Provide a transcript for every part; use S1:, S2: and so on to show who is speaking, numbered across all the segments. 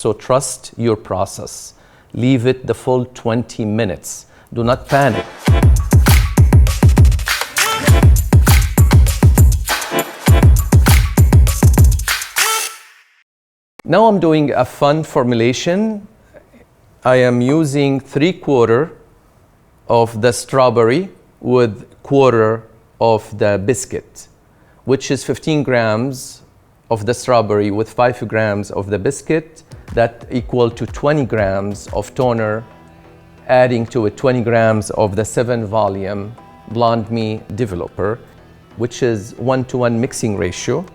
S1: So trust your process. Leave it the full 20 minutes. Do not panic. Now I'm doing a fun formulation. I am using 3/4 of the strawberry with 1/4 of the biscuit, which is 15 grams of the strawberry with 5 grams of the biscuit. That equal to 20 grams of toner, adding to it 20 grams of the 7-volume BLONDME developer, which is 1:1 mixing ratio.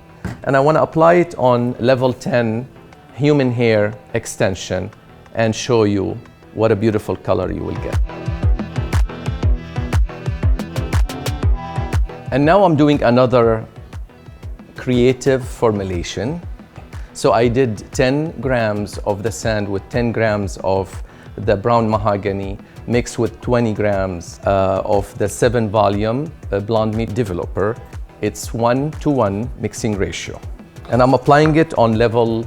S1: And I want to apply it on level 10 human hair extension and show you what a beautiful color you will get. And now I'm doing another creative formulation. So I did 10 grams of the sand with 10 grams of the brown mahogany mixed with 20 grams of the 7-volume BLONDME developer. It's 1:1 mixing ratio. And I'm applying it on level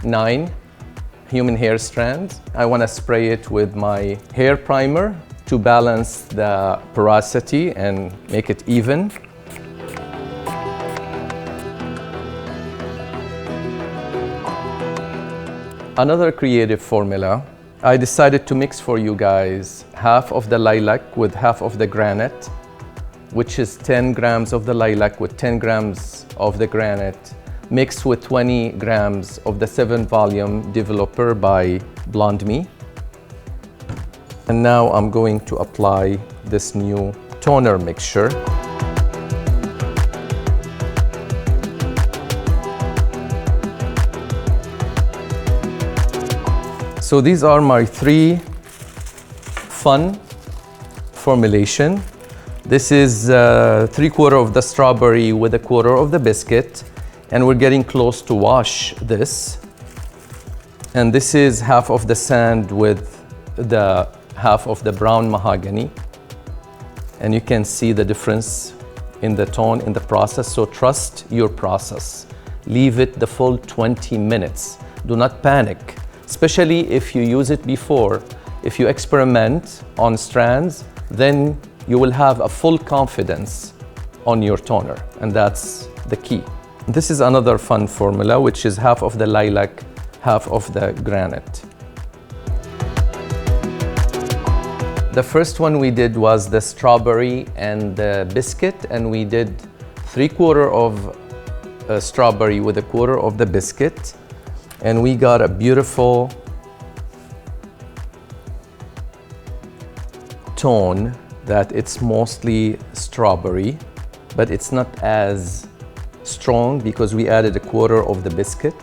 S1: 9 human hair strands. I want to spray it with my hair primer to balance the porosity and make it even. Another creative formula, I decided to mix for you guys half of the lilac with half of the granite, which is 10 grams of the lilac with 10 grams of the granite, mixed with 20 grams of the 7-volume developer by BLONDME. And now I'm going to apply this new toner mixture. So these are my 3 fun formulation. This is 3/4 of the strawberry with 1/4 of the biscuit, and we're getting close to wash this. And this is half of the sand with the half of the brown mahogany. And you can see the difference in the tone in the process. So trust your process. Leave it the full 20 minutes. Do not panic. Especially if you use it before. If you experiment on strands, then you will have a full confidence on your toner, and that's the key. This is another fun formula, which is half of the lilac, half of the granite. The first one we did was the strawberry and the biscuit, and we did 3/4 of strawberry with 1/4 of the biscuit. And we got a beautiful tone that it's mostly strawberry, but it's not as strong because we added 1/4 of the biscuit.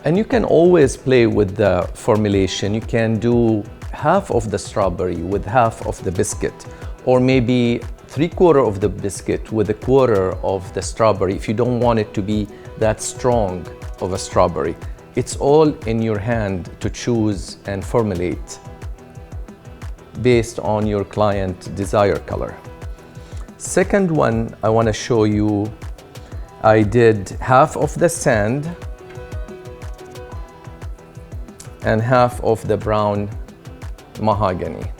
S1: And you can always play with the formulation. You can do half of the strawberry with half of the biscuit, or maybe 3/4 of the biscuit with 1/4 of the strawberry if you don't want it to be that strong of a strawberry. It's all in your hand to choose and formulate based on your client desire color. Second one, I want to show you, I did half of the sand and half of the brown mahogany.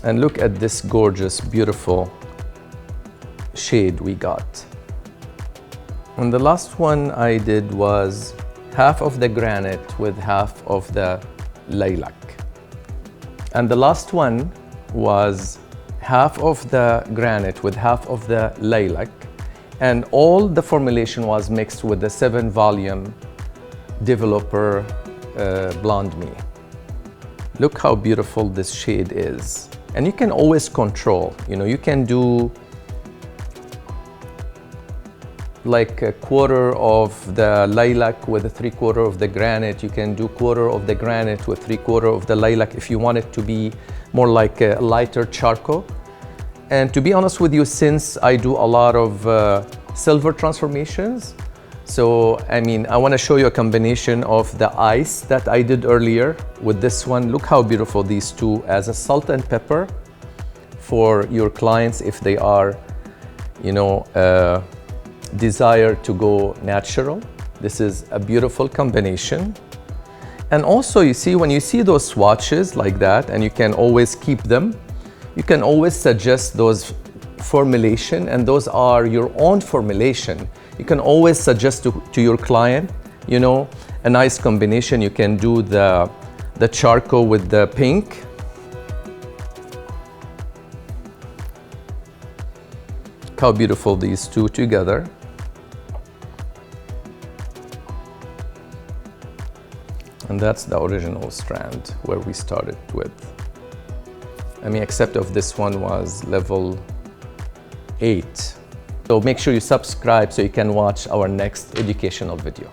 S1: And look at this gorgeous, beautiful shade we got. And the last one I did was half of the granite with half of the lilac. And the last one was half of the granite with half of the lilac. And all the formulation was mixed with the 7-volume developer BLONDME. Look how beautiful this shade is. And you can always control, you can do like 1/4 of the lilac with 3/4 of the granite. You can do 1/4 of the granite with 3/4 of the lilac if you want it to be more like a lighter charcoal. And to be honest with you, since I do a lot of silver transformations, so I want to show you a combination of the ice that I did earlier with this one. Look how beautiful these two as a salt and pepper for your clients if they are, desire to go natural. This is a beautiful combination. And also, you see, when you see those swatches like that, and you can always keep them, you can always suggest those formulation, and those are your own formulation. You can always suggest to your client, you know, a nice combination. You can do the charcoal with the pink. Look how beautiful these two together. And that's the original strand where we started with. I mean, except of this one was level 8. So make sure you subscribe so you can watch our next educational video.